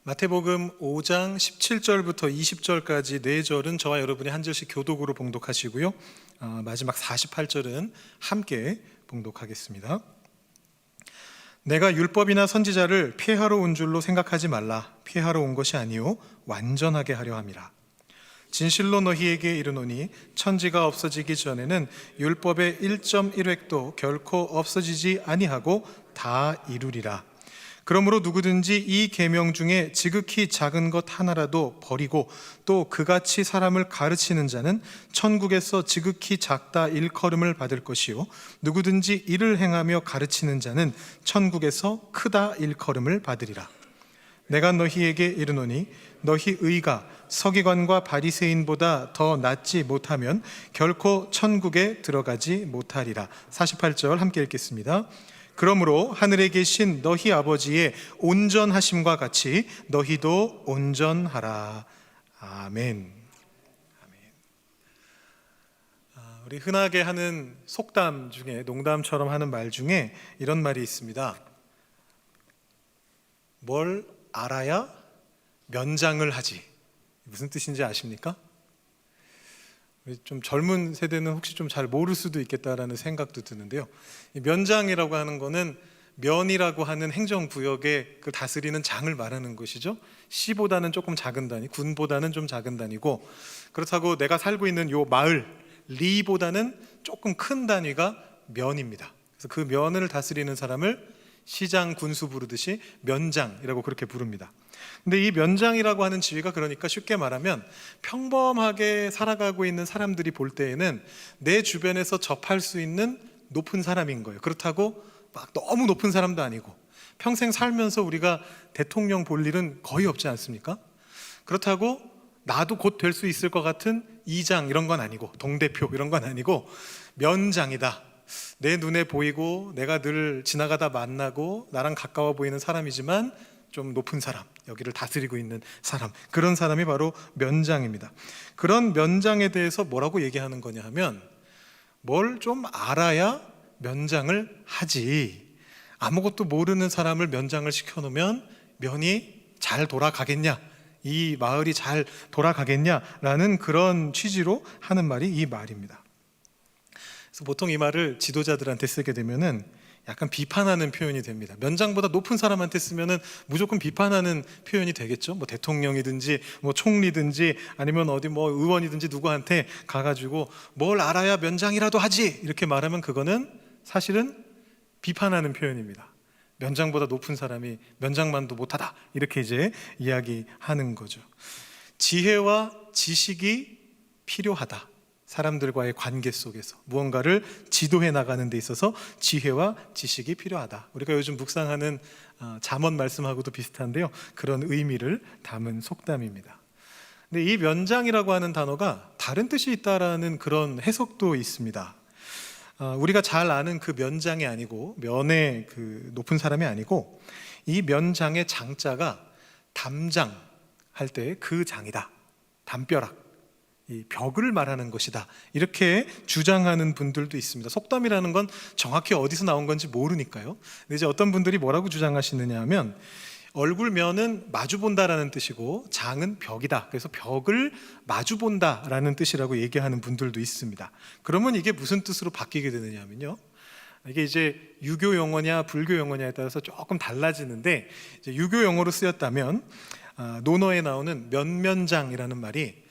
마태복음 5장 17절부터 20절까지 4절은 저와 여러분이 한 절씩 교독으로 봉독하시고요. 마지막 48절은 함께 봉독하겠습니다. 내가 율법이나 선지자를 폐하러 온 줄로 생각하지 말라. 폐하러 온 것이 아니요 완전하게 하려 함이라. 진실로 너희에게 이르노니 천지가 없어지기 전에는 율법의 1.1획도 결코 없어지지 아니하고 다 이루리라. 그러므로 누구든지 이 계명 중에 지극히 작은 것 하나라도 버리고 또 그같이 사람을 가르치는 자는 천국에서 지극히 작다 일컬음을 받을 것이요 누구든지 이를 행하며 가르치는 자는 천국에서 크다 일컬음을 받으리라. 내가 너희에게 이르노니 너희 의가 서기관과 바리새인보다 더 낫지 못하면 결코 천국에 들어가지 못하리라. 48절 함께 읽겠습니다. 그러므로 하늘에 계신 너희 아버지의 온전하심과 같이 너희도 온전하라. 아멘. 우리 흔하게 하는 속담 중에, 농담처럼 하는 말 중에 이런 말이 있습니다. 뭘 알아야 면장을 하지. 무슨 뜻인지 아십니까? 좀 젊은 세대는 혹시 좀 잘 모를 수도 있겠다라는 생각도 드는데요. 이 면장이라고 하는 거는 면이라고 하는 행정구역의 그 다스리는 장을 말하는 것이죠. 시보다는 조금 작은 단위, 군보다는 좀 작은 단위고, 그렇다고 내가 살고 있는 요 마을 리보다는 조금 큰 단위가 면입니다. 그래서 그 면을 다스리는 사람을 시장, 군수 부르듯이 면장이라고 그렇게 부릅니다. 근데 이 면장이라고 하는 지위가, 그러니까 쉽게 말하면 평범하게 살아가고 있는 사람들이 볼 때에는 내 주변에서 접할 수 있는 높은 사람인 거예요. 그렇다고 막 너무 높은 사람도 아니고, 평생 살면서 우리가 대통령 볼 일은 거의 없지 않습니까? 그렇다고 나도 곧 될 수 있을 것 같은 이장 이런 건 아니고, 동대표 이런 건 아니고, 면장이다. 내 눈에 보이고 내가 늘 지나가다 만나고 나랑 가까워 보이는 사람이지만 좀 높은 사람, 여기를 다스리고 있는 사람, 그런 사람이 바로 면장입니다. 그런 면장에 대해서 뭐라고 얘기하는 거냐 하면, 뭘 좀 알아야 면장을 하지, 아무것도 모르는 사람을 면장을 시켜놓으면 면이 잘 돌아가겠냐, 이 마을이 잘 돌아가겠냐라는 그런 취지로 하는 말이 이 말입니다. 그래서 보통 이 말을 지도자들한테 쓰게 되면은 약간 비판하는 표현이 됩니다. 면장보다 높은 사람한테 쓰면은 무조건 비판하는 표현이 되겠죠. 뭐 대통령이든지 뭐 총리든지 아니면 어디 뭐 의원이든지 누구한테 가가지고 뭘 알아야 면장이라도 하지, 이렇게 말하면 그거는 사실은 비판하는 표현입니다. 면장보다 높은 사람이 면장만도 못하다, 이렇게 이제 이야기하는 거죠. 지혜와 지식이 필요하다. 사람들과의 관계 속에서 무언가를 지도해 나가는 데 있어서 지혜와 지식이 필요하다. 우리가 요즘 묵상하는 잠언 말씀하고도 비슷한데요, 그런 의미를 담은 속담입니다. 근데 이 면장이라고 하는 단어가 다른 뜻이 있다라는 그런 해석도 있습니다. 우리가 잘 아는 그 면장이 아니고, 면의 그 높은 사람이 아니고, 이 면장의 장자가 담장 할 때 그 장이다, 담벼락, 이 벽을 말하는 것이다, 이렇게 주장하는 분들도 있습니다. 속담이라는 건 정확히 어디서 나온 건지 모르니까요. 근데 이제 어떤 분들이 뭐라고 주장하시느냐 하면, 얼굴면은 마주본다라는 뜻이고 장은 벽이다, 그래서 벽을 마주본다라는 뜻이라고 얘기하는 분들도 있습니다. 그러면 이게 무슨 뜻으로 바뀌게 되느냐 하면요, 이게 이제 유교 용어냐 불교 용어냐에 따라서 조금 달라지는데, 이제 유교 용어로 쓰였다면 논어에 나오는 면면장이라는 말이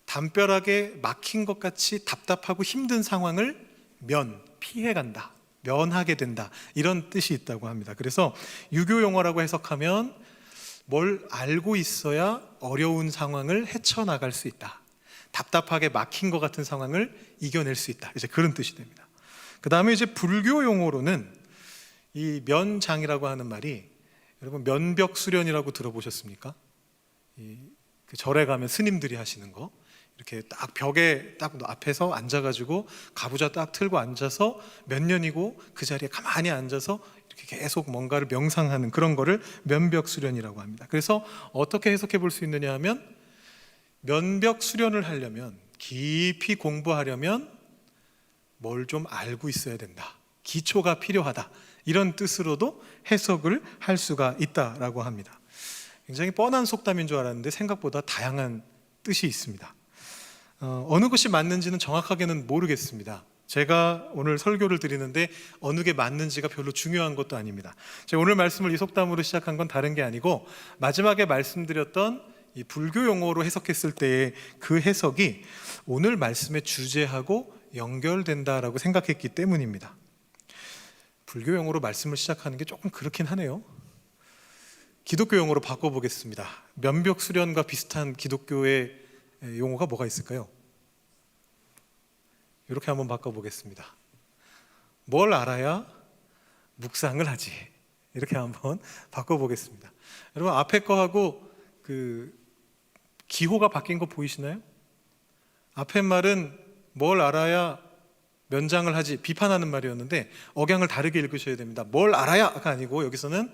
담벼락에 막힌 것 같이 답답하고 힘든 상황을 피해간다, 면하게 된다, 이런 뜻이 있다고 합니다. 그래서 유교 용어라고 해석하면 뭘 알고 있어야 어려운 상황을 헤쳐나갈 수 있다, 답답하게 막힌 것 같은 상황을 이겨낼 수 있다, 이제 그런 뜻이 됩니다. 그 다음에 이제 불교 용어로는 이 면장이라고 하는 말이, 여러분 면벽수련이라고 들어보셨습니까? 그 절에 가면 스님들이 하시는 거, 이렇게 딱 벽에 딱 앞에서 앉아가지고 가부좌 딱 틀고 앉아서 몇 년이고 그 자리에 가만히 앉아서 이렇게 계속 뭔가를 명상하는 그런 거를 면벽수련이라고 합니다. 그래서 어떻게 해석해 볼 수 있느냐 하면, 면벽수련을 하려면, 깊이 공부하려면 뭘 좀 알고 있어야 된다, 기초가 필요하다, 이런 뜻으로도 해석을 할 수가 있다라고 합니다. 굉장히 뻔한 속담인 줄 알았는데 생각보다 다양한 뜻이 있습니다. 어느 것이 맞는지는 정확하게는 모르겠습니다. 제가 오늘 설교를 드리는데 어느 게 맞는지가 별로 중요한 것도 아닙니다. 제가 오늘 말씀을 이 속담으로 시작한 건 다른 게 아니고 마지막에 말씀드렸던 이 불교 용어로 해석했을 때의 그 해석이 오늘 말씀의 주제하고 연결된다라고 생각했기 때문입니다. 불교 용어로 말씀을 시작하는 게 조금 그렇긴 하네요. 기독교 용어로 바꿔보겠습니다. 면벽수련과 비슷한 기독교의 용어가 뭐가 있을까요? 이렇게 한번 바꿔보겠습니다. 뭘 알아야 묵상을 하지? 이렇게 한번 바꿔보겠습니다. 여러분 앞에 거하고 그 기호가 바뀐 거 보이시나요? 앞에 말은 뭘 알아야 면장을 하지, 비판하는 말이었는데 억양을 다르게 읽으셔야 됩니다. 뭘 알아야가 아니고 여기서는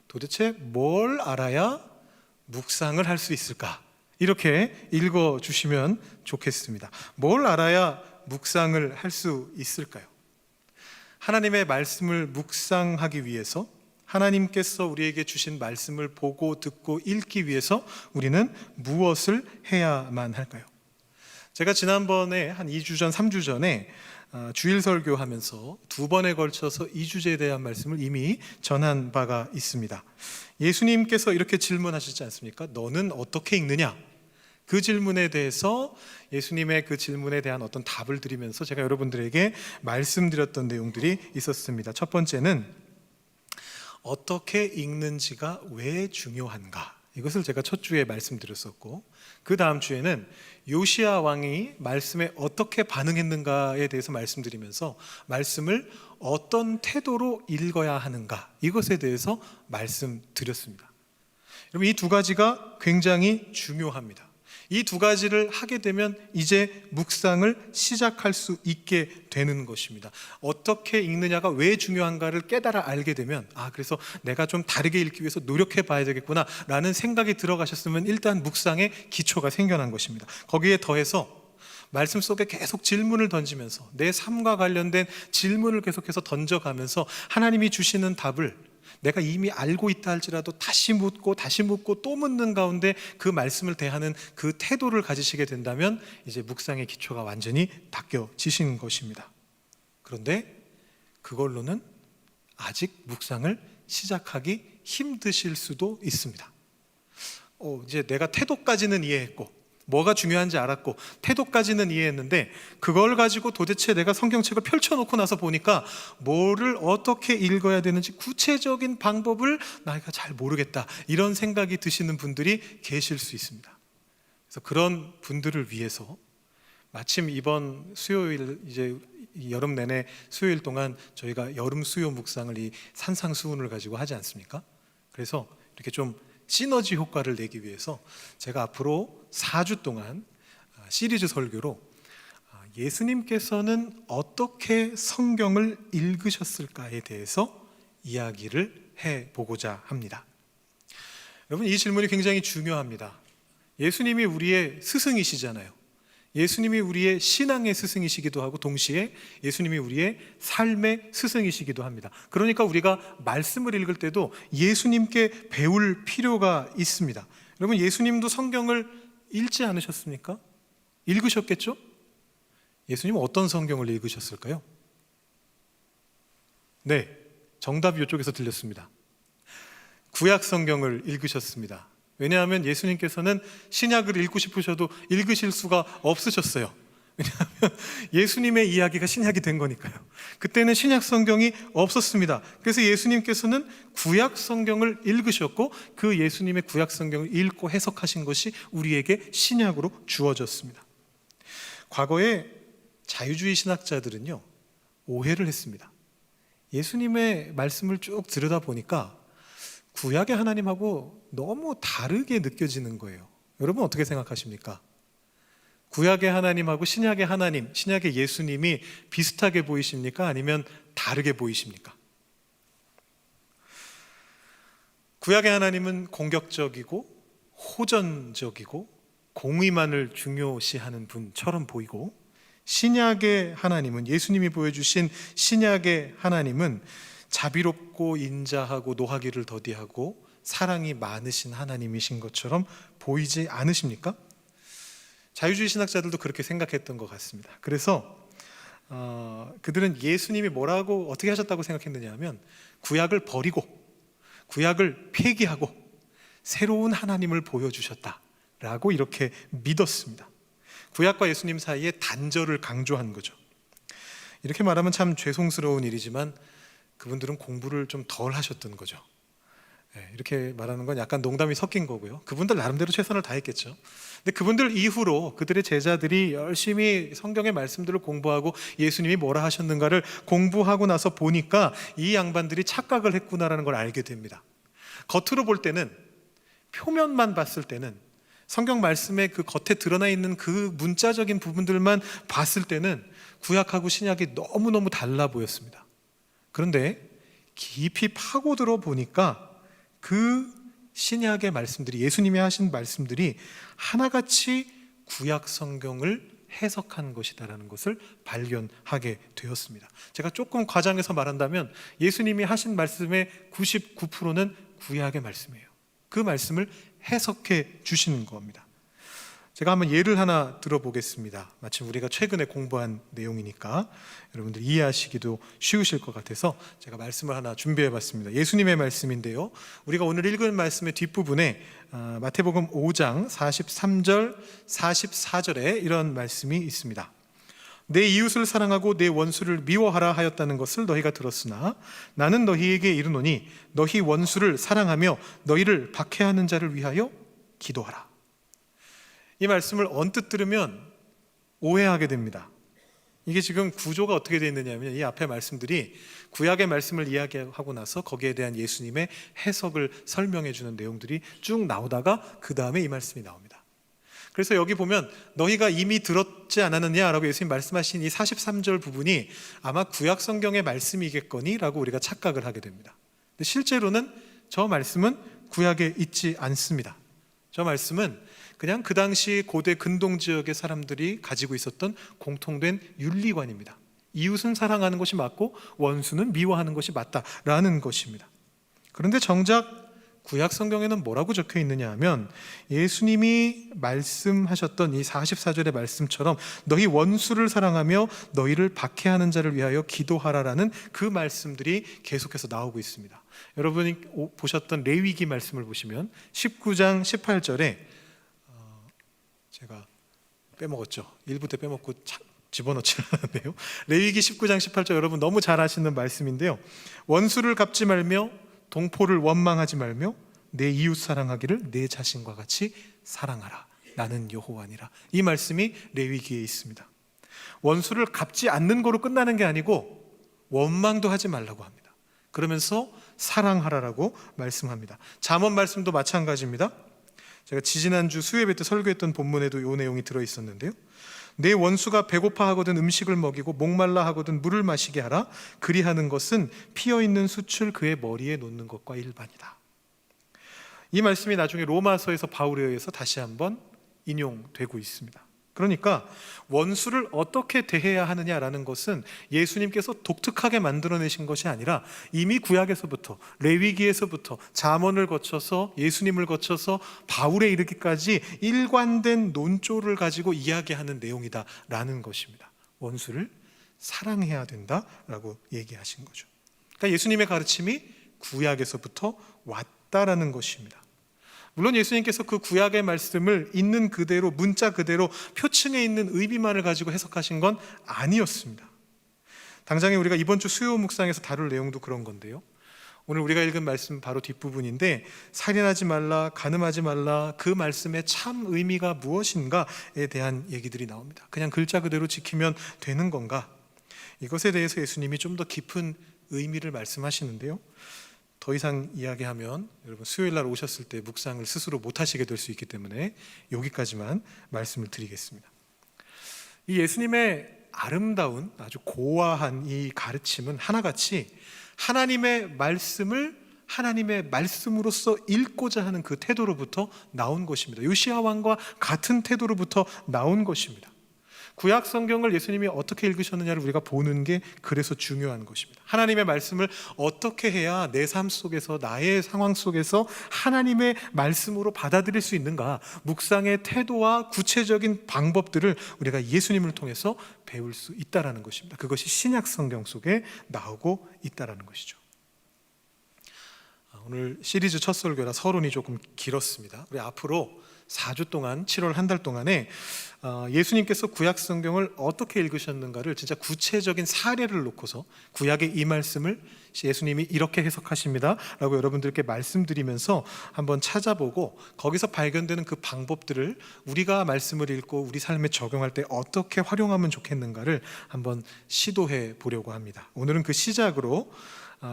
도대체 뭘 알아야 묵상을 할 수 있을까? 이렇게 읽어주시면 좋겠습니다. 뭘 알아야 묵상을 할 수 있을까요? 하나님의 말씀을 묵상하기 위해서, 하나님께서 우리에게 주신 말씀을 보고 듣고 읽기 위해서 우리는 무엇을 해야만 할까요? 제가 지난번에 한 2주 전, 3주 전에 주일 설교하면서 2번에 걸쳐서 이 주제에 대한 말씀을 이미 전한 바가 있습니다. 예수님께서 이렇게 질문하시지 않습니까? 너는 어떻게 읽느냐? 그 질문에 대해서 예수님의 그 질문에 대한 어떤 답을 드리면서 제가 여러분들에게 말씀드렸던 내용들이 있었습니다. 첫 번째는 어떻게 읽는지가 왜 중요한가? 이것을 제가 첫 주에 말씀드렸었고, 그 다음 주에는 요시야 왕이 말씀에 어떻게 반응했는가에 대해서 말씀드리면서 말씀을 어떤 태도로 읽어야 하는가, 이것에 대해서 말씀드렸습니다. 여러분 이 두 가지가 굉장히 중요합니다. 이 두 가지를 하게 되면 이제 묵상을 시작할 수 있게 되는 것입니다. 어떻게 읽느냐가 왜 중요한가를 깨달아 알게 되면 그래서 내가 좀 다르게 읽기 위해서 노력해 봐야 되겠구나 라는 생각이 들어가셨으면 일단 묵상의 기초가 생겨난 것입니다. 거기에 더해서 말씀 속에 계속 질문을 던지면서 내 삶과 관련된 질문을 계속해서 던져가면서 하나님이 주시는 답을 내가 이미 알고 있다 할지라도 다시 묻고 또 묻는 가운데 그 말씀을 대하는 그 태도를 가지시게 된다면 이제 묵상의 기초가 완전히 닦여지신 것입니다. 그런데 그걸로는 아직 묵상을 시작하기 힘드실 수도 있습니다. 이제 내가 태도까지는 이해했고 뭐가 중요한지 알았고 태도까지는 이해했는데 그걸 가지고 도대체 내가 성경책을 펼쳐놓고 나서 보니까 뭐를 어떻게 읽어야 되는지 구체적인 방법을 내가 잘 모르겠다, 이런 생각이 드시는 분들이 계실 수 있습니다. 그래서 그런 분들을 위해서 마침 이번 수요일, 이제 여름 내내 수요일 동안 저희가 여름 수요 묵상을 이 산상수훈을 가지고 하지 않습니까? 그래서 이렇게 좀 시너지 효과를 내기 위해서 제가 앞으로 4주 동안 시리즈 설교로 예수님께서는 어떻게 성경을 읽으셨을까에 대해서 이야기를 해보고자 합니다. 여러분 이 질문이 굉장히 중요합니다. 예수님이 우리의 스승이시잖아요. 예수님이 우리의 신앙의 스승이시기도 하고 동시에 예수님이 우리의 삶의 스승이시기도 합니다. 그러니까 우리가 말씀을 읽을 때도 예수님께 배울 필요가 있습니다. 여러분 예수님도 성경을 읽지 않으셨습니까? 읽으셨겠죠? 예수님은 어떤 성경을 읽으셨을까요? 네, 정답이 이쪽에서 들렸습니다. 구약 성경을 읽으셨습니다. 왜냐하면 예수님께서는 신약을 읽고 싶으셔도 읽으실 수가 없으셨어요. 왜냐하면 예수님의 이야기가 신약이 된 거니까요. 그때는 신약 성경이 없었습니다. 그래서 예수님께서는 구약 성경을 읽으셨고 그 예수님의 구약 성경을 읽고 해석하신 것이 우리에게 신약으로 주어졌습니다. 과거에 자유주의 신학자들은요 오해를 했습니다. 예수님의 말씀을 쭉 들여다보니까 구약의 하나님하고 너무 다르게 느껴지는 거예요. 여러분 어떻게 생각하십니까? 구약의 하나님하고 신약의 하나님, 신약의 예수님이 비슷하게 보이십니까? 아니면 다르게 보이십니까? 구약의 하나님은 공격적이고 호전적이고 공의만을 중요시하는 분처럼 보이고, 신약의 하나님은, 예수님이 보여주신 신약의 하나님은 자비롭고 인자하고 노하기를 더디하고 사랑이 많으신 하나님이신 것처럼 보이지 않으십니까? 자유주의 신학자들도 그렇게 생각했던 것 같습니다. 그래서 그들은 예수님이 뭐라고 어떻게 하셨다고 생각했느냐 하면 구약을 버리고 구약을 폐기하고 새로운 하나님을 보여주셨다라고 이렇게 믿었습니다. 구약과 예수님 사이에 단절을 강조한 거죠. 이렇게 말하면 참 죄송스러운 일이지만 그분들은 공부를 좀 덜 하셨던 거죠. 이렇게 말하는 건 약간 농담이 섞인 거고요. 그분들 나름대로 최선을 다했겠죠. 근데 그분들 이후로 그들의 제자들이 열심히 성경의 말씀들을 공부하고 예수님이 뭐라 하셨는가를 공부하고 나서 보니까 이 양반들이 착각을 했구나라는 걸 알게 됩니다. 겉으로 볼 때는, 표면만 봤을 때는, 성경 말씀의 그 겉에 드러나 있는 그 문자적인 부분들만 봤을 때는 구약하고 신약이 너무너무 달라 보였습니다. 그런데 깊이 파고들어 보니까 그 신약의 말씀들이, 예수님이 하신 말씀들이 하나같이 구약 성경을 해석한 것이다라는 것을 발견하게 되었습니다. 제가 조금 과장해서 말한다면 예수님이 하신 말씀의 99%는 구약의 말씀이에요. 그 말씀을 해석해 주시는 겁니다. 제가 한번 예를 하나 들어보겠습니다. 마침 우리가 최근에 공부한 내용이니까 여러분들 이해하시기도 쉬우실 것 같아서 제가 말씀을 하나 준비해 봤습니다. 예수님의 말씀인데요, 우리가 오늘 읽은 말씀의 뒷부분에 마태복음 5장 43절 44절에 이런 말씀이 있습니다. 내 이웃을 사랑하고 내 원수를 미워하라 하였다는 것을 너희가 들었으나 나는 너희에게 이르노니 너희 원수를 사랑하며 너희를 박해하는 자를 위하여 기도하라. 이 말씀을 언뜻 들으면 오해하게 됩니다. 이게 지금 구조가 어떻게 되어 있느냐면, 이 앞에 말씀들이 구약의 말씀을 이야기하고 나서 거기에 대한 예수님의 해석을 설명해 주는 내용들이 쭉 나오다가 그 다음에 이 말씀이 나옵니다. 그래서 여기 보면 너희가 이미 들었지 않았느냐라고 예수님 말씀하신 이 43절 부분이 아마 구약 성경의 말씀이겠거니 라고 우리가 착각을 하게 됩니다. 근데 실제로는 저 말씀은 구약에 있지 않습니다. 저 말씀은 그냥 그 당시 고대 근동 지역의 사람들이 가지고 있었던 공통된 윤리관입니다. 이웃은 사랑하는 것이 맞고 원수는 미워하는 것이 맞다라는 것입니다. 그런데 정작 구약 성경에는 뭐라고 적혀 있느냐 하면, 예수님이 말씀하셨던 이 44절의 말씀처럼 너희 원수를 사랑하며 너희를 박해하는 자를 위하여 기도하라라는 그 말씀들이 계속해서 나오고 있습니다. 여러분이 보셨던 레위기 말씀을 보시면 19장 18절에 제가 빼먹었죠. 1부 때 빼먹고 집어넣지 않았는데요. 레위기 19장 18절 여러분 너무 잘 아시는 말씀인데요. 원수를 갚지 말며 동포를 원망하지 말며 내 이웃 사랑하기를 내 자신과 같이 사랑하라. 나는 여호와니라. 이 말씀이 레위기에 있습니다. 원수를 갚지 않는 거로 끝나는 게 아니고 원망도 하지 말라고 합니다. 그러면서 사랑하라라고 말씀합니다. 잠언 말씀도 마찬가지입니다. 제가 지지난주 수요예배 때 설교했던 본문에도 이 내용이 들어있었는데요. 내 원수가 배고파하거든 음식을 먹이고 목말라 하거든 물을 마시게 하라. 그리하는 것은 피어있는 숯을 그의 머리에 놓는 것과 일반이다. 이 말씀이 나중에 로마서에서 바울에 의해서 다시 한번 인용되고 있습니다. 그러니까 원수를 어떻게 대해야 하느냐라는 것은 예수님께서 독특하게 만들어내신 것이 아니라 이미 구약에서부터, 레위기에서부터, 잠언을 거쳐서, 예수님을 거쳐서 바울에 이르기까지 일관된 논조를 가지고 이야기하는 내용이다라는 것입니다. 원수를 사랑해야 된다라고 얘기하신 거죠. 그러니까 예수님의 가르침이 구약에서부터 왔다라는 것입니다. 물론 예수님께서 그 구약의 말씀을 있는 그대로, 문자 그대로 표층에 있는 의미만을 가지고 해석하신 건 아니었습니다. 당장에 우리가 이번 주 수요 묵상에서 다룰 내용도 그런 건데요. 오늘 우리가 읽은 말씀 바로 뒷부분인데, 살인하지 말라, 간음하지 말라, 그 말씀의 참 의미가 무엇인가에 대한 얘기들이 나옵니다. 그냥 글자 그대로 지키면 되는 건가? 이것에 대해서 예수님이 좀 더 깊은 의미를 말씀하시는데요. 더 이상 이야기하면 여러분 수요일 날 오셨을 때 묵상을 스스로 못 하시게 될 수 있기 때문에 여기까지만 말씀을 드리겠습니다. 이 예수님의 아름다운 아주 고와한 이 가르침은 하나같이 하나님의 말씀을 하나님의 말씀으로서 읽고자 하는 그 태도로부터 나온 것입니다. 요시야 왕과 같은 태도로부터 나온 것입니다. 구약 성경을 예수님이 어떻게 읽으셨느냐를 우리가 보는 게 그래서 중요한 것입니다. 하나님의 말씀을 어떻게 해야 내 삶 속에서, 나의 상황 속에서 하나님의 말씀으로 받아들일 수 있는가, 묵상의 태도와 구체적인 방법들을 우리가 예수님을 통해서 배울 수 있다는 것입니다. 그것이 신약 성경 속에 나오고 있다는 것이죠. 오늘 시리즈 첫 설교라 서론이 조금 길었습니다. 우리 앞으로 4주 동안, 7월 한 달 동안에 예수님께서 구약 성경을 어떻게 읽으셨는가를 진짜 구체적인 사례를 놓고서 구약의 이 말씀을 예수님이 이렇게 해석하십니다 라고 여러분들께 말씀드리면서 한번 찾아보고, 거기서 발견되는 그 방법들을 우리가 말씀을 읽고 우리 삶에 적용할 때 어떻게 활용하면 좋겠는가를 한번 시도해 보려고 합니다. 오늘은 그 시작으로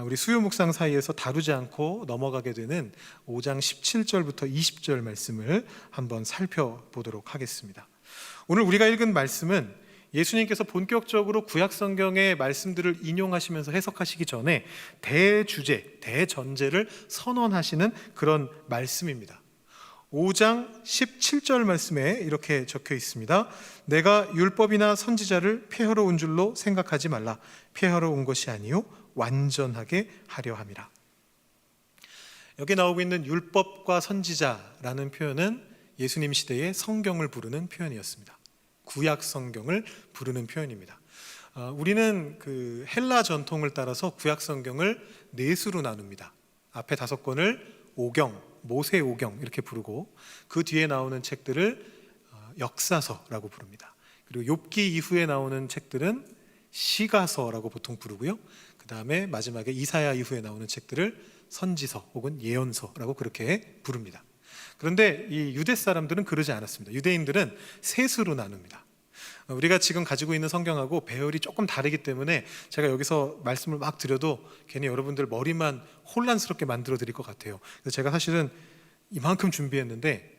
우리 수요 묵상 사이에서 다루지 않고 넘어가게 되는 5장 17절부터 20절 말씀을 한번 살펴보도록 하겠습니다. 오늘 우리가 읽은 말씀은 예수님께서 본격적으로 구약 성경의 말씀들을 인용하시면서 해석하시기 전에 대주제, 대전제를 선언하시는 그런 말씀입니다. 5장 17절 말씀에 이렇게 적혀 있습니다. 내가 율법이나 선지자를 폐하러 온 줄로 생각하지 말라. 폐하러 온 것이 아니요 완전하게 하려 함이라. 여기 나오고 있는 율법과 선지자라는 표현은 예수님 시대의 성경을 부르는 표현이었습니다. 구약 성경을 부르는 표현입니다. 우리는 그 헬라 전통을 따라서 구약 성경을 네 수로 나눕니다. 앞에 5권을 오경, 모세 오경 이렇게 부르고, 그 뒤에 나오는 책들을 역사서라고 부릅니다. 그리고 욥기 이후에 나오는 책들은 시가서라고 보통 부르고요. 그 다음에 마지막에 이사야 이후에 나오는 책들을 선지서 혹은 예언서라고 그렇게 부릅니다. 그런데 이 유대 사람들은 그러지 않았습니다. 유대인들은 세 수로 나눕니다. 우리가 지금 가지고 있는 성경하고 배열이 조금 다르기 때문에 제가 여기서 말씀을 막 드려도 괜히 여러분들 머리만 혼란스럽게 만들어 드릴 것 같아요. 그래서 제가 사실은 이만큼 준비했는데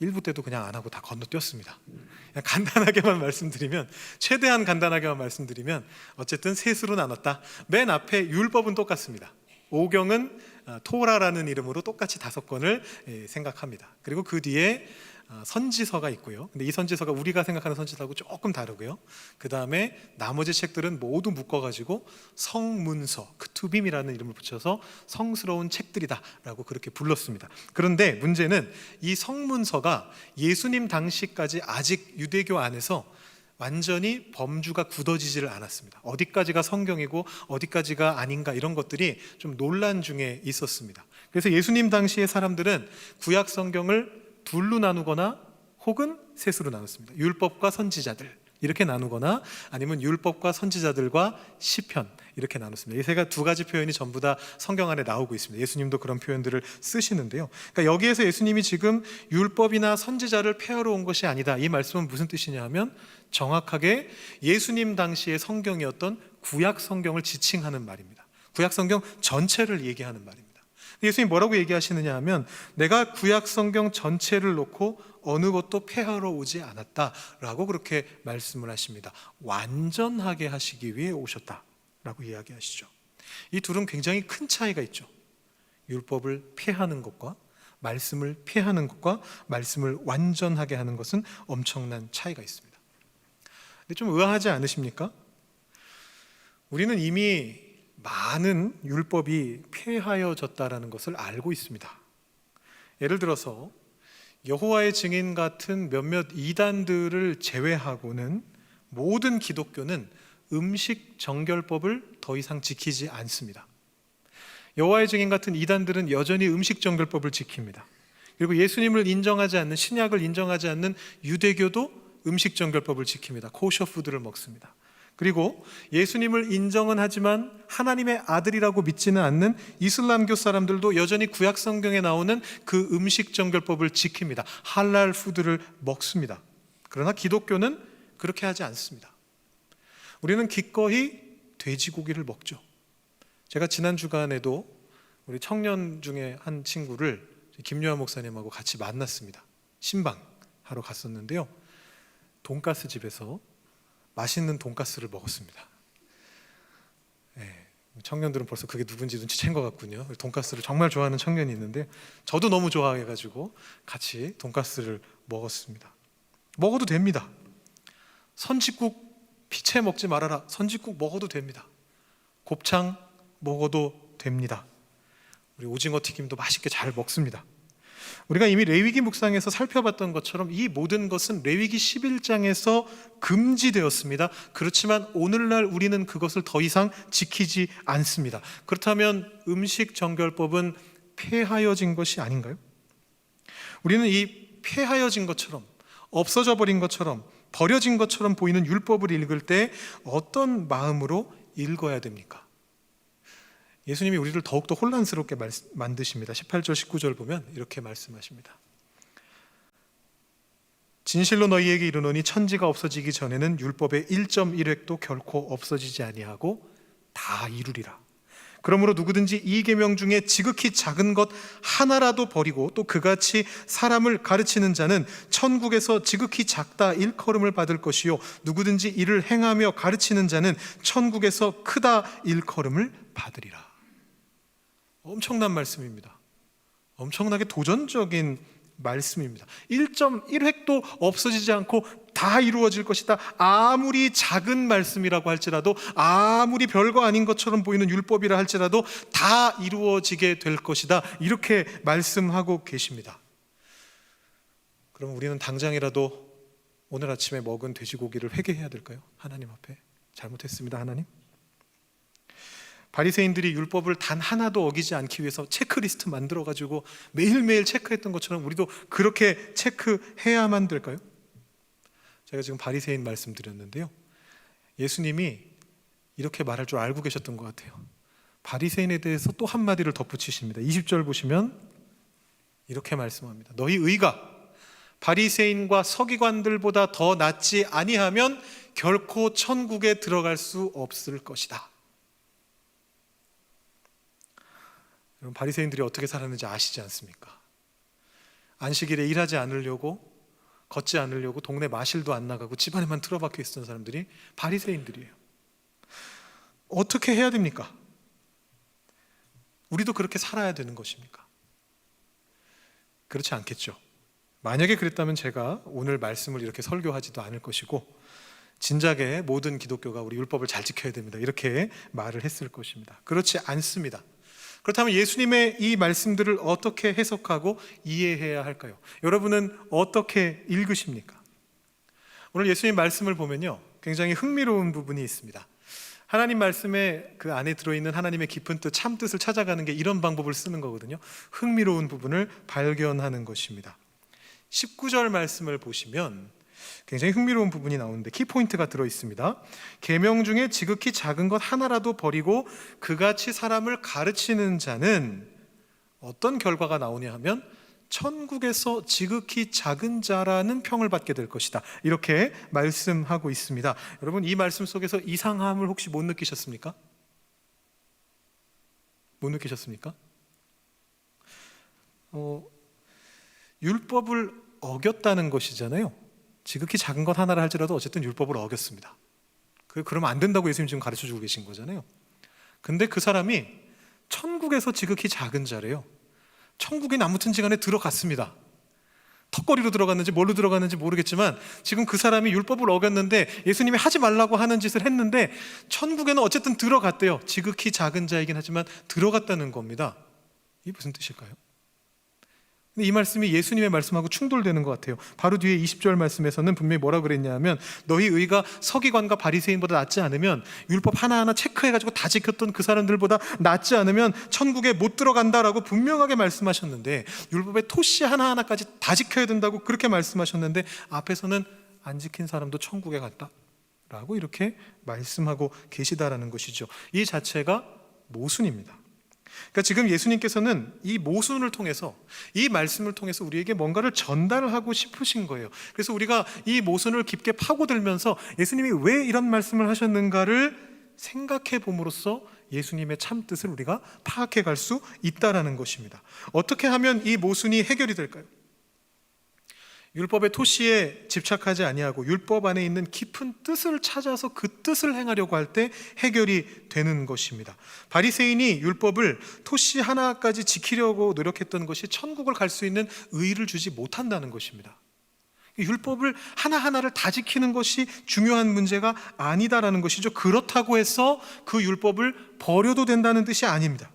1부 때도 그냥 안 하고 다 건너뛰었습니다. 그냥 간단하게만 말씀드리면, 최대한 간단하게만 말씀드리면 어쨌든 세 수로 나눴다. 맨 앞에 율법은 똑같습니다. 오경은 토라라는 이름으로 똑같이 5권을 생각합니다. 그리고 그 뒤에 선지서가 있고요. 근데 이 선지서가 우리가 생각하는 선지서하고 조금 다르고요. 그 다음에 나머지 책들은 모두 묶어가지고 성문서, 크투빔이라는 이름을 붙여서 성스러운 책들이다 라고 그렇게 불렀습니다. 그런데 문제는 이 성문서가 예수님 당시까지 아직 유대교 안에서 완전히 범주가 굳어지지를 않았습니다. 어디까지가 성경이고 어디까지가 아닌가, 이런 것들이 좀 논란 중에 있었습니다. 그래서 예수님 당시의 사람들은 구약 성경을 둘로 나누거나 혹은 셋으로 나눴습니다. 율법과 선지자들 이렇게 나누거나 아니면 율법과 선지자들과 시편 이렇게 나눴습니다. 이 두 가지 표현이 전부 다 성경 안에 나오고 있습니다. 예수님도 그런 표현들을 쓰시는데요. 그러니까 여기에서 예수님이 지금 율법이나 선지자를 폐하러 온 것이 아니다, 이 말씀은 무슨 뜻이냐 하면 정확하게 예수님 당시의 성경이었던 구약 성경을 지칭하는 말입니다. 구약 성경 전체를 얘기하는 말입니다. 예수님이 뭐라고 얘기하시느냐 하면, 내가 구약 성경 전체를 놓고 어느 것도 폐하러 오지 않았다라고 그렇게 말씀을 하십니다. 완전하게 하시기 위해 오셨다라고 이야기하시죠. 이 둘은 굉장히 큰 차이가 있죠. 율법을 폐하는 것과 말씀을 폐하는 것과 말씀을 완전하게 하는 것은 엄청난 차이가 있습니다. 근데 좀 의아하지 않으십니까? 우리는 이미 많은 율법이 폐하여졌다라는 것을 알고 있습니다. 예를 들어서 여호와의 증인 같은 몇몇 이단들을 제외하고는 모든 기독교는 음식 정결법을 더 이상 지키지 않습니다. 여호와의 증인 같은 이단들은 여전히 음식 정결법을 지킵니다. 그리고 예수님을 인정하지 않는, 신약을 인정하지 않는 유대교도 음식 정결법을 지킵니다. 코셔 푸드를 먹습니다. 그리고 예수님을 인정은 하지만 하나님의 아들이라고 믿지는 않는 이슬람교 사람들도 여전히 구약 성경에 나오는 그 음식 정결법을 지킵니다. 할랄 푸드를 먹습니다. 그러나 기독교는 그렇게 하지 않습니다. 우리는 기꺼이 돼지고기를 먹죠. 제가 지난 주간에도 우리 청년 중에 한 친구를 김요한 목사님하고 같이 만났습니다. 신방하러 갔었는데요, 돈가스 집에서 맛있는 돈가스를 먹었습니다. 네, 청년들은 벌써 그게 누군지 눈치챈 것 같군요. 돈가스를 정말 좋아하는 청년이 있는데 저도 너무 좋아해가지고 같이 돈가스를 먹었습니다. 먹어도 됩니다. 선짓국 피채 먹지 말아라. 선짓국 먹어도 됩니다. 곱창 먹어도 됩니다. 우리 오징어 튀김도 맛있게 잘 먹습니다. 우리가 이미 레위기 묵상에서 살펴봤던 것처럼 이 모든 것은 레위기 11장에서 금지되었습니다. 그렇지만 오늘날 우리는 그것을 더 이상 지키지 않습니다. 그렇다면 음식 정결법은 폐하여진 것이 아닌가요? 우리는 이 폐하여진 것처럼, 없어져 버린 것처럼, 버려진 것처럼 보이는 율법을 읽을 때 어떤 마음으로 읽어야 됩니까? 예수님이 우리를 더욱더 혼란스럽게 만드십니다. 18절 19절 보면 이렇게 말씀하십니다. 진실로 너희에게 이르노니 천지가 없어지기 전에는 율법의 1.1획도 결코 없어지지 아니하고 다 이루리라. 그러므로 누구든지 이 계명 중에 지극히 작은 것 하나라도 버리고 또 그같이 사람을 가르치는 자는 천국에서 지극히 작다 일컬음을 받을 것이요 누구든지 이를 행하며 가르치는 자는 천국에서 크다 일컬음을 받으리라. 엄청난 말씀입니다. 엄청나게 도전적인 말씀입니다. 1.1획도 없어지지 않고 다 이루어질 것이다. 아무리 작은 말씀이라고 할지라도, 아무리 별거 아닌 것처럼 보이는 율법이라 할지라도 다 이루어지게 될 것이다. 이렇게 말씀하고 계십니다. 그럼 우리는 당장이라도 오늘 아침에 먹은 돼지고기를 회개해야 될까요? 하나님 앞에 잘못했습니다, 하나님. 바리새인들이 율법을 단 하나도 어기지 않기 위해서 체크리스트 만들어가지고 매일매일 체크했던 것처럼 우리도 그렇게 체크해야만 될까요? 제가 지금 바리새인 말씀드렸는데요, 예수님이 이렇게 말할 줄 알고 계셨던 것 같아요. 바리새인에 대해서 또 한마디를 덧붙이십니다. 20절 보시면 이렇게 말씀합니다. 너희 의가 바리새인과 서기관들보다 더 낫지 아니하면 결코 천국에 들어갈 수 없을 것이다. 여러분, 바리새인들이 어떻게 살았는지 아시지 않습니까? 안식일에 일하지 않으려고, 걷지 않으려고 동네 마실도 안 나가고 집안에만 틀어박혀 있었던 사람들이 바리새인들이에요. 어떻게 해야 됩니까? 우리도 그렇게 살아야 되는 것입니까? 그렇지 않겠죠. 만약에 그랬다면 제가 오늘 말씀을 이렇게 설교하지도 않을 것이고 진작에 모든 기독교가 우리 율법을 잘 지켜야 됩니다 이렇게 말을 했을 것입니다. 그렇지 않습니다. 그렇다면 예수님의 이 말씀들을 어떻게 해석하고 이해해야 할까요? 여러분은 어떻게 읽으십니까? 오늘 예수님 말씀을 보면요, 굉장히 흥미로운 부분이 있습니다. 하나님 말씀에 그 안에 들어있는 하나님의 깊은 뜻, 참 뜻을 찾아가는 게 이런 방법을 쓰는 거거든요. 흥미로운 부분을 발견하는 것입니다. 19절 말씀을 보시면 굉장히 흥미로운 부분이 나오는데 키포인트가 들어있습니다. 계명 중에 지극히 작은 것 하나라도 버리고 그같이 사람을 가르치는 자는 어떤 결과가 나오냐 하면 천국에서 지극히 작은 자라는 평을 받게 될 것이다. 이렇게 말씀하고 있습니다. 여러분, 이 말씀 속에서 이상함을 혹시 못 느끼셨습니까? 못 느끼셨습니까? 율법을 어겼다는 것이잖아요. 지극히 작은 것 하나를 할지라도 어쨌든 율법을 어겼습니다. 그러면 안 된다고 예수님 지금 가르쳐주고 계신 거잖아요. 근데 그 사람이 천국에서 지극히 작은 자래요. 천국에 아무튼 지간에 들어갔습니다. 턱걸이로 들어갔는지 뭘로 들어갔는지 모르겠지만 지금 그 사람이 율법을 어겼는데 예수님이 하지 말라고 하는 짓을 했는데 천국에는 어쨌든 들어갔대요. 지극히 작은 자이긴 하지만 들어갔다는 겁니다. 이게 무슨 뜻일까요? 이 말씀이 예수님의 말씀하고 충돌되는 것 같아요. 바로 뒤에 20절 말씀에서는 분명히 뭐라 그랬냐 하면 너희 의가 서기관과 바리새인보다 낫지 않으면, 율법 하나하나 체크해가지고 다 지켰던 그 사람들보다 낫지 않으면 천국에 못 들어간다라고 분명하게 말씀하셨는데, 율법의 토시 하나하나까지 다 지켜야 된다고 그렇게 말씀하셨는데 앞에서는 안 지킨 사람도 천국에 갔다 라고 이렇게 말씀하고 계시다라는 것이죠. 이 자체가 모순입니다. 그러니까 지금 예수님께서는 이 모순을 통해서, 이 말씀을 통해서 우리에게 뭔가를 전달하고 싶으신 거예요. 그래서 우리가 이 모순을 깊게 파고들면서 예수님이 왜 이런 말씀을 하셨는가를 생각해 봄으로써 예수님의 참 뜻을 우리가 파악해 갈 수 있다라는 것입니다. 어떻게 하면 이 모순이 해결이 될까요? 율법의 토시에 집착하지 아니하고 율법 안에 있는 깊은 뜻을 찾아서 그 뜻을 행하려고 할 때 해결이 되는 것입니다. 바리새인이 율법을 토시 하나까지 지키려고 노력했던 것이 천국을 갈 수 있는 의의를 주지 못한다는 것입니다. 율법을 하나하나를 다 지키는 것이 중요한 문제가 아니다라는 것이죠. 그렇다고 해서 그 율법을 버려도 된다는 뜻이 아닙니다.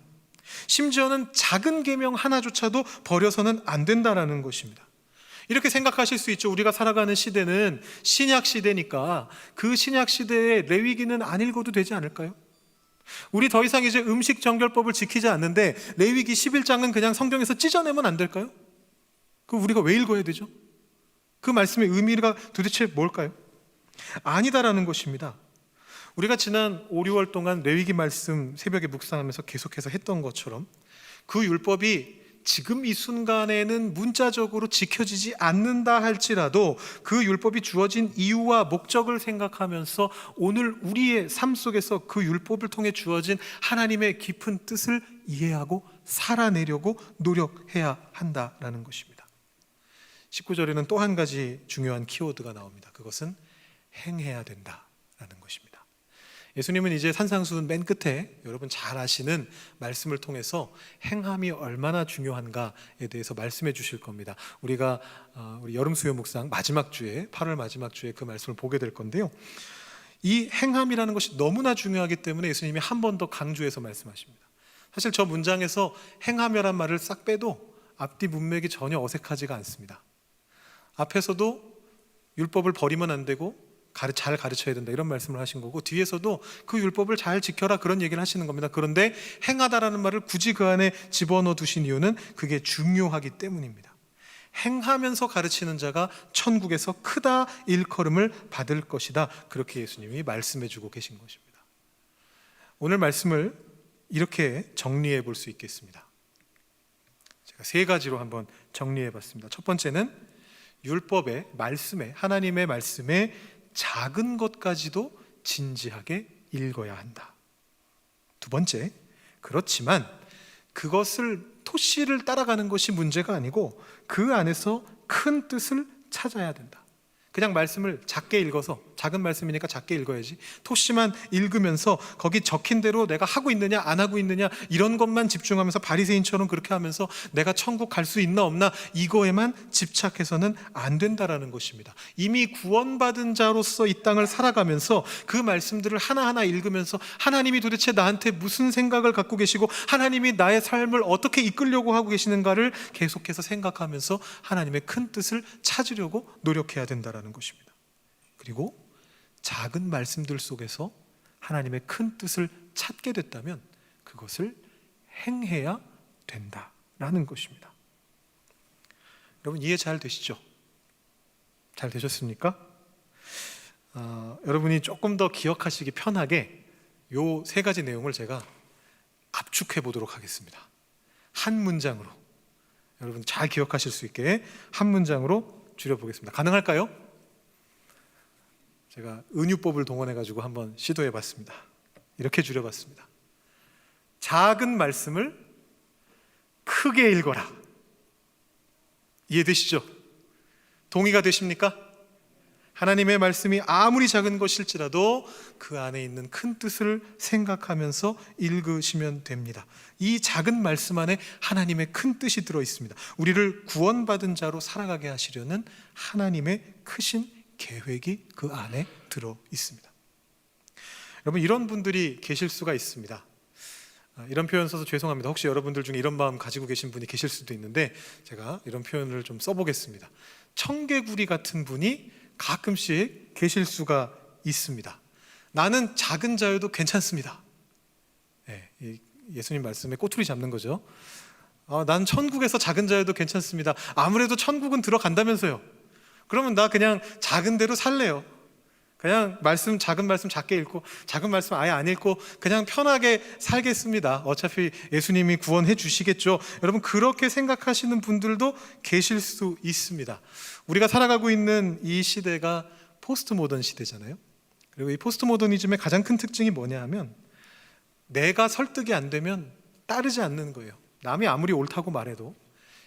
심지어는 작은 계명 하나조차도 버려서는 안 된다라는 것입니다. 이렇게 생각하실 수 있죠. 우리가 살아가는 시대는 신약 시대니까 그 신약 시대에 레위기는 안 읽어도 되지 않을까요? 우리 더 이상 이제 음식 정결법을 지키지 않는데 레위기 11장은 그냥 성경에서 찢어내면 안 될까요? 그 우리가 왜 읽어야 되죠? 그 말씀의 의미가 도대체 뭘까요? 아니다라는 것입니다. 우리가 지난 5, 6월 동안 레위기 말씀 새벽에 묵상하면서 계속해서 했던 것처럼 그 율법이 지금 이 순간에는 문자적으로 지켜지지 않는다 할지라도 그 율법이 주어진 이유와 목적을 생각하면서 오늘 우리의 삶 속에서 그 율법을 통해 주어진 하나님의 깊은 뜻을 이해하고 살아내려고 노력해야 한다라는 것입니다. 19절에는 또 한 가지 중요한 키워드가 나옵니다. 그것은 행해야 된다라는 것입니다. 예수님은 이제 산상수훈 맨 끝에 여러분 잘 아시는 말씀을 통해서 행함이 얼마나 중요한가에 대해서 말씀해 주실 겁니다. 우리가 우리 여름 수요 묵상 마지막 주에 8월 마지막 주에 그 말씀을 보게 될 건데요. 이 행함이라는 것이 너무나 중요하기 때문에 예수님이 한 번 더 강조해서 말씀하십니다. 사실 저 문장에서 행함이란 말을 싹 빼도 앞뒤 문맥이 전혀 어색하지가 않습니다. 앞에서도 율법을 버리면 안 되고 잘 가르쳐야 된다 이런 말씀을 하신 거고, 뒤에서도 그 율법을 잘 지켜라 그런 얘기를 하시는 겁니다. 그런데 행하다라는 말을 굳이 그 안에 집어넣어 두신 이유는 그게 중요하기 때문입니다. 행하면서 가르치는 자가 천국에서 크다 일컬음을 받을 것이다, 그렇게 예수님이 말씀해 주고 계신 것입니다. 오늘 말씀을 이렇게 정리해 볼 수 있겠습니다. 제가 세 가지로 한번 정리해 봤습니다. 첫 번째는 율법의 말씀에, 하나님의 말씀에 작은 것까지도 진지하게 읽어야 한다. 두 번째, 그렇지만 그것을 토시를 따라가는 것이 문제가 아니고 그 안에서 큰 뜻을 찾아야 된다. 그냥 말씀을 작게 읽어서, 작은 말씀이니까 작게 읽어야지, 토시만 읽으면서 거기 적힌 대로 내가 하고 있느냐 안 하고 있느냐 이런 것만 집중하면서 바리새인처럼 그렇게 하면서 내가 천국 갈 수 있나 없나 이거에만 집착해서는 안 된다라는 것입니다. 이미 구원받은 자로서 이 땅을 살아가면서 그 말씀들을 하나하나 읽으면서 하나님이 도대체 나한테 무슨 생각을 갖고 계시고 하나님이 나의 삶을 어떻게 이끌려고 하고 계시는가를 계속해서 생각하면서 하나님의 큰 뜻을 찾으려고 노력해야 된다라는 것입니다. 그리고 작은 말씀들 속에서 하나님의 큰 뜻을 찾게 됐다면 그것을 행해야 된다라는 것입니다. 여러분 이해 잘 되시죠? 잘 되셨습니까? 여러분이 조금 더 기억하시기 편하게 요 세 가지 내용을 제가 압축해 보도록 하겠습니다. 한 문장으로 여러분 잘 기억하실 수 있게 한 문장으로 줄여보겠습니다. 가능할까요? 제가 은유법을 동원해가지고 한번 시도해봤습니다. 이렇게 줄여봤습니다. 작은 말씀을 크게 읽어라. 이해되시죠? 동의가 되십니까? 하나님의 말씀이 아무리 작은 것일지라도 그 안에 있는 큰 뜻을 생각하면서 읽으시면 됩니다. 이 작은 말씀 안에 하나님의 큰 뜻이 들어 있습니다. 우리를 구원받은 자로 살아가게 하시려는 하나님의 크신 계획이 그 안에 들어 있습니다. 여러분 이런 분들이 계실 수가 있습니다. 이런 표현 써서 죄송합니다. 혹시 여러분들 중에 이런 마음 가지고 계신 분이 계실 수도 있는데 제가 이런 표현을 좀 써보겠습니다. 청개구리 같은 분이 가끔씩 계실 수가 있습니다. 나는 작은 자여도 괜찮습니다. 예수님 말씀에 꼬투리 잡는 거죠. 난 천국에서 작은 자여도 괜찮습니다. 아무래도 천국은 들어간다면서요. 그러면 나 그냥 작은 대로 살래요. 그냥 작은 말씀 작게 읽고 작은 말씀 아예 안 읽고 그냥 편하게 살겠습니다. 어차피 예수님이 구원해 주시겠죠. 여러분 그렇게 생각하시는 분들도 계실 수 있습니다. 우리가 살아가고 있는 이 시대가 포스트 모던 시대잖아요. 그리고 이 포스트 모더니즘의 가장 큰 특징이 뭐냐 하면 내가 설득이 안 되면 따르지 않는 거예요. 남이 아무리 옳다고 말해도,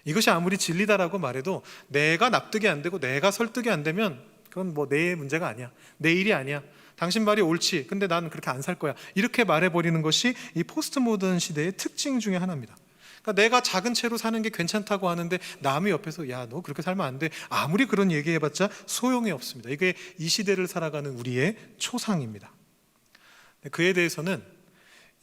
이것이 아무리 진리다라고 말해도 내가 납득이 안 되고 내가 설득이 안 되면 그건 뭐 내 문제가 아니야, 내 일이 아니야, 당신 말이 옳지, 근데 나는 그렇게 안 살 거야, 이렇게 말해버리는 것이 이 포스트 모던 시대의 특징 중에 하나입니다. 그러니까 내가 작은 채로 사는 게 괜찮다고 하는데 남이 옆에서 야, 너 그렇게 살면 안 돼, 아무리 그런 얘기해봤자 소용이 없습니다. 이게 이 시대를 살아가는 우리의 초상입니다. 그에 대해서는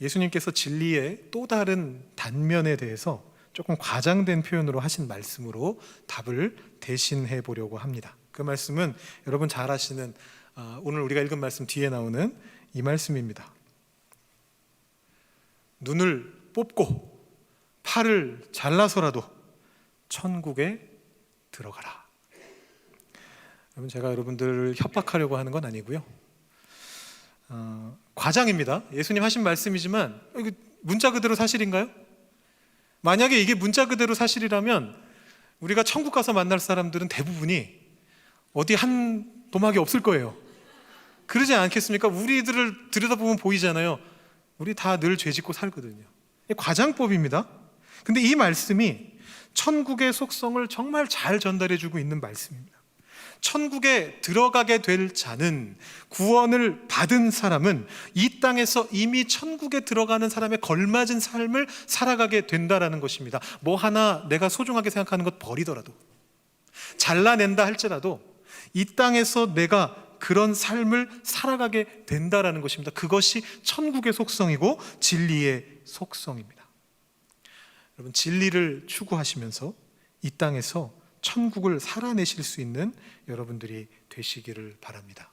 예수님께서 진리의 또 다른 단면에 대해서 조금 과장된 표현으로 하신 말씀으로 답을 대신해 보려고 합니다. 그 말씀은 여러분 잘 아시는 오늘 우리가 읽은 말씀 뒤에 나오는 이 말씀입니다. 눈을 뽑고 팔을 잘라서라도 천국에 들어가라. 여러분, 제가 여러분들을 협박하려고 하는 건 아니고요. 과장입니다. 예수님 하신 말씀이지만 이거 문자 그대로 사실인가요? 만약에 이게 문자 그대로 사실이라면 우리가 천국 가서 만날 사람들은 대부분이 어디 한 도막이 없을 거예요. 그러지 않겠습니까? 우리들을 들여다보면 보이잖아요. 우리 다 늘 죄 짓고 살거든요. 과장법입니다. 근데 이 말씀이 천국의 속성을 정말 잘 전달해주고 있는 말씀입니다. 천국에 들어가게 될 자는, 구원을 받은 사람은 이 땅에서 이미 천국에 들어가는 사람에 걸맞은 삶을 살아가게 된다라는 것입니다. 뭐 하나 내가 소중하게 생각하는 것 버리더라도, 잘라낸다 할지라도 이 땅에서 내가 그런 삶을 살아가게 된다라는 것입니다. 그것이 천국의 속성이고 진리의 속성입니다. 여러분, 진리를 추구하시면서 이 땅에서 천국을 살아내실 수 있는 여러분들이 되시기를 바랍니다.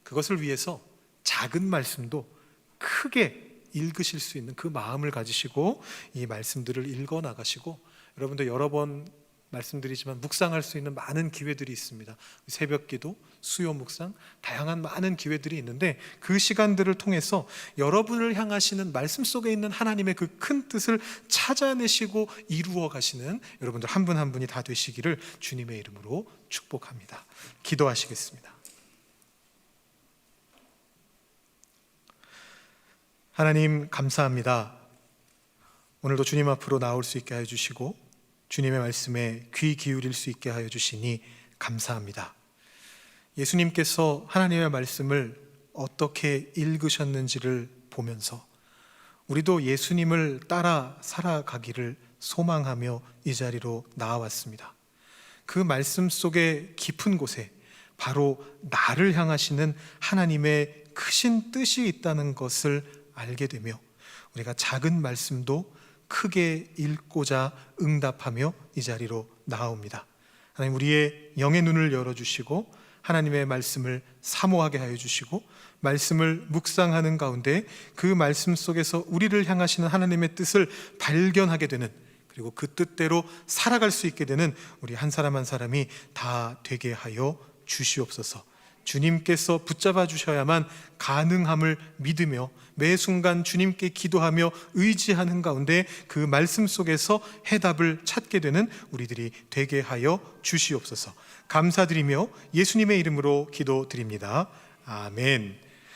그것을 위해서 작은 말씀도 크게 읽으실 수 있는 그 마음을 가지시고 이 말씀들을 읽어 나가시고, 여러분들 여러 번 말씀드리지만 묵상할 수 있는 많은 기회들이 있습니다. 새벽기도, 수요 묵상, 다양한 많은 기회들이 있는데 그 시간들을 통해서 여러분을 향하시는 말씀 속에 있는 하나님의 그 큰 뜻을 찾아내시고 이루어 가시는 여러분들 한 분 한 분이 다 되시기를 주님의 이름으로 축복합니다. 기도하시겠습니다. 하나님, 감사합니다. 오늘도 주님 앞으로 나올 수 있게 해주시고 주님의 말씀에 귀 기울일 수 있게 하여 주시니 감사합니다. 예수님께서 하나님의 말씀을 어떻게 읽으셨는지를 보면서 우리도 예수님을 따라 살아가기를 소망하며 이 자리로 나아왔습니다. 그 말씀 속의 깊은 곳에 바로 나를 향하시는 하나님의 크신 뜻이 있다는 것을 알게 되며 우리가 작은 말씀도 크게 읽고자 응답하며 이 자리로 나아옵니다. 하나님, 우리의 영의 눈을 열어주시고 하나님의 말씀을 사모하게 하여 주시고 말씀을 묵상하는 가운데 그 말씀 속에서 우리를 향하시는 하나님의 뜻을 발견하게 되는, 그리고 그 뜻대로 살아갈 수 있게 되는 우리 한 사람 한 사람이 다 되게 하여 주시옵소서. 주님께서 붙잡아 주셔야만 가능함을 믿으며 매 순간 주님께 기도하며 의지하는 가운데 그 말씀 속에서 해답을 찾게 되는 우리들이 되게 하여 주시옵소서. 감사드리며 예수님의 이름으로 기도드립니다. 아멘.